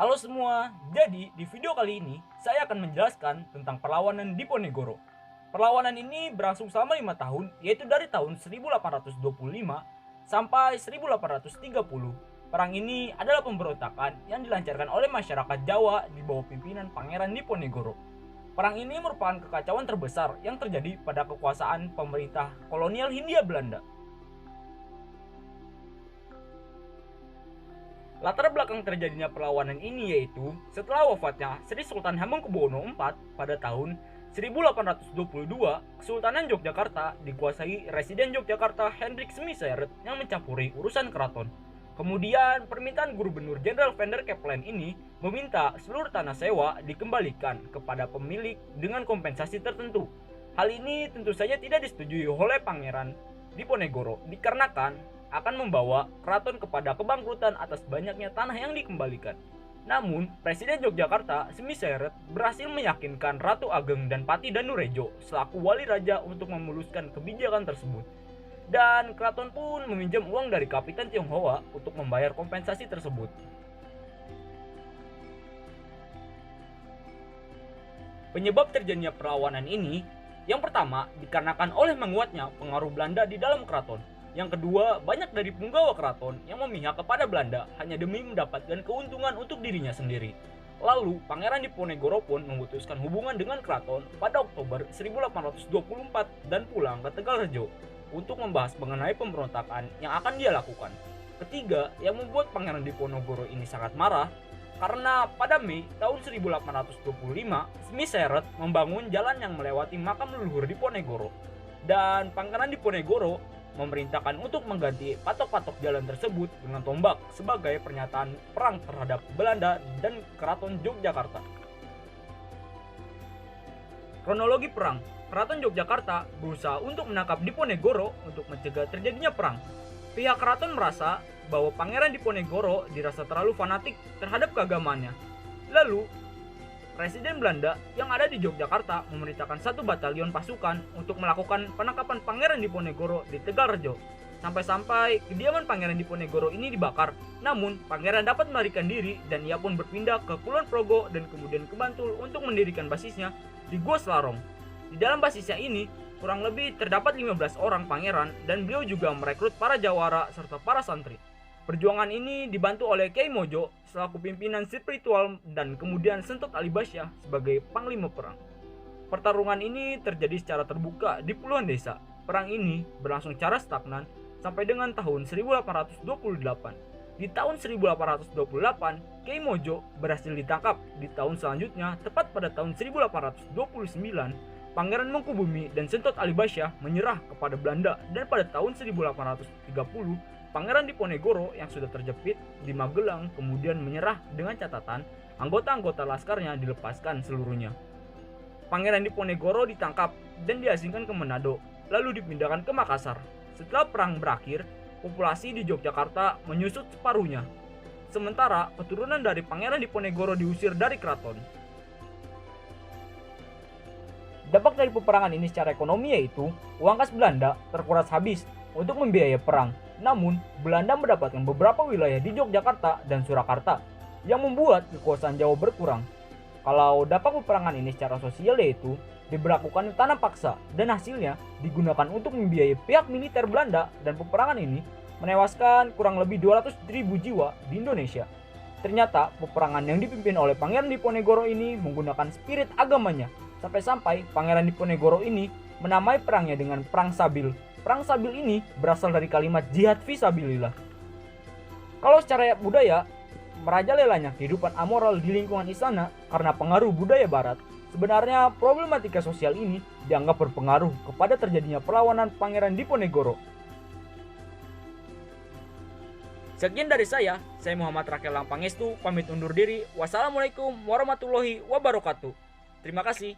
Halo semua, jadi di video kali ini saya akan menjelaskan tentang perlawanan Diponegoro. Perlawanan ini berlangsung selama 5 tahun, yaitu dari tahun 1825 sampai 1830. Perang ini adalah pemberontakan yang dilancarkan oleh masyarakat Jawa di bawah pimpinan Pangeran Diponegoro. Perang ini merupakan kekacauan terbesar yang terjadi pada kekuasaan pemerintah kolonial Hindia Belanda. Latar belakang terjadinya perlawanan ini yaitu setelah wafatnya Sri Sultan Hamengkubuwono IV pada tahun 1822, Kesultanan Yogyakarta dikuasai Residen Yogyakarta Hendrik Smiseret yang mencampuri urusan keraton. Kemudian permintaan Gubernur Jenderal van der Kempelen ini meminta seluruh tanah sewa dikembalikan kepada pemilik dengan kompensasi tertentu. Hal ini tentu saja tidak disetujui oleh Pangeran Diponegoro dikarenakan akan membawa keraton kepada kebangkrutan atas banyaknya tanah yang dikembalikan. Namun, Presiden Yogyakarta Smiseret berhasil meyakinkan Ratu Ageng dan Pati Danurejo selaku wali raja untuk memuluskan kebijakan tersebut. Dan keraton pun meminjam uang dari Kapitan Tionghoa untuk membayar kompensasi tersebut. Penyebab terjadinya perlawanan ini, yang pertama dikarenakan oleh menguatnya pengaruh Belanda di dalam keraton. Yang kedua, banyak dari penggawa keraton yang memihak kepada Belanda hanya demi mendapatkan keuntungan untuk dirinya sendiri. Lalu, Pangeran Diponegoro pun memutuskan hubungan dengan keraton pada Oktober 1824 dan pulang ke Tegalrejo untuk membahas mengenai pemberontakan yang akan dia lakukan. Ketiga, yang membuat Pangeran Diponegoro ini sangat marah karena pada Mei tahun 1825, Smiseret membangun jalan yang melewati makam leluhur Diponegoro. Dan Pangeran Diponegoro memerintahkan untuk mengganti patok-patok jalan tersebut dengan tombak sebagai pernyataan perang terhadap Belanda dan Keraton Yogyakarta. Kronologi perang. Keraton Yogyakarta berusaha untuk menangkap Diponegoro untuk mencegah terjadinya perang. Pihak keraton merasa bahwa Pangeran Diponegoro dirasa terlalu fanatik terhadap keagamaannya. Lalu, Presiden Belanda yang ada di Yogyakarta memerintahkan satu batalion pasukan untuk melakukan penangkapan Pangeran Diponegoro di Tegalrejo. Sampai-sampai kediaman Pangeran Diponegoro ini dibakar. Namun, Pangeran dapat melarikan diri dan ia pun berpindah ke Kulon Progo dan kemudian ke Bantul untuk mendirikan basisnya di Gua Selarong. Di dalam basisnya ini, kurang lebih terdapat 15 orang pangeran dan beliau juga merekrut para jawara serta para santri. Perjuangan ini dibantu oleh Kiai Mojo selaku pimpinan spiritual dan kemudian Sentot Alibasyah sebagai panglima perang. Pertarungan ini terjadi secara terbuka di puluhan desa. Perang ini berlangsung secara stagnan sampai dengan tahun 1828. Di tahun 1828, Kiai Mojo berhasil ditangkap. Di tahun selanjutnya, tepat pada tahun 1829, Pangeran Mangkubumi dan Sentot Alibasyah menyerah kepada Belanda dan pada tahun 1830, Pangeran Diponegoro yang sudah terjepit di Magelang kemudian menyerah dengan catatan anggota-anggota laskarnya dilepaskan seluruhnya. Pangeran Diponegoro ditangkap dan diasingkan ke Manado, lalu dipindahkan ke Makassar. Setelah perang berakhir, populasi di Yogyakarta menyusut separuhnya. Sementara keturunan dari Pangeran Diponegoro diusir dari keraton. Dampak dari peperangan ini secara ekonomi yaitu uang kas Belanda terkuras habis untuk membiayai perang. Namun, Belanda mendapatkan beberapa wilayah di Yogyakarta dan Surakarta yang membuat kekuasaan Jawa berkurang. Kalau dampak peperangan ini secara sosial yaitu diberlakukan tanam paksa dan hasilnya digunakan untuk membiayai pihak militer Belanda, dan peperangan ini menewaskan kurang lebih 200.000 jiwa di Indonesia. Ternyata peperangan yang dipimpin oleh Pangeran Diponegoro ini menggunakan spirit agamanya. Sampai-sampai Pangeran Diponegoro ini menamai perangnya dengan Perang Sabil. Perang Sabil ini berasal dari kalimat jihad fisabilillah. Kalau secara budaya, merajalelanya kehidupan amoral di lingkungan istana karena pengaruh budaya barat. Sebenarnya problematika sosial ini dianggap berpengaruh kepada terjadinya perlawanan Pangeran Diponegoro. Sekian dari saya Muhammad Rakel Langpangestu pamit undur diri. Wassalamualaikum warahmatullahi wabarakatuh. Terima kasih.